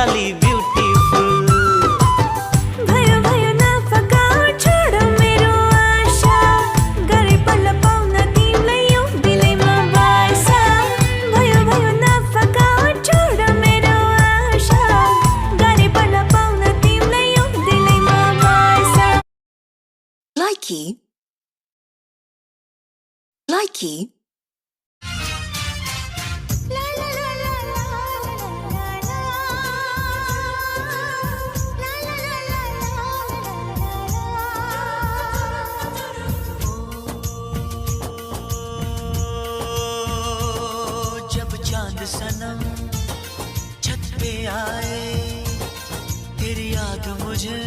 वाली ब्यूटीफुल। भयो भयो नफका छोड मेरो आशा, गरे पल्ल पाउन तिमीलाई यो दिलैमा बासा। भयो भयो नफका छोड मेरो आशा, गरे पल्ल पाउन तिमीलाई यो दिलैमा बासा। Likey. Likey. जब चांद सनम छत पे आए, तेरी याद मुझे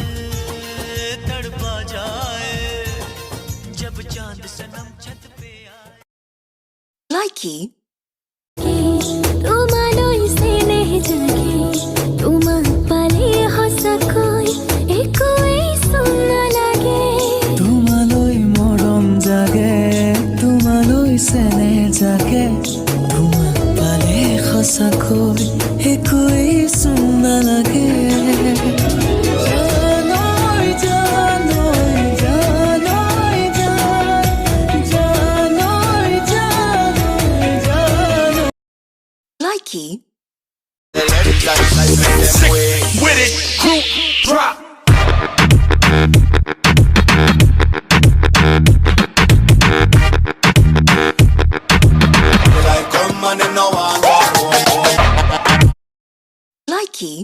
तड़पा जाए। जब चांद सनम छत पे आए। Likey. तुमालोई से नहीं जागे, तुमा पाले हो सकोई एकोई सुन्न लागे। तुमालोई मरम जागे, तुमालोई सेने जागे, तुमा पाले खसाखोई एकोई सुन्न लागे। Likey. With it, group drop. Likey.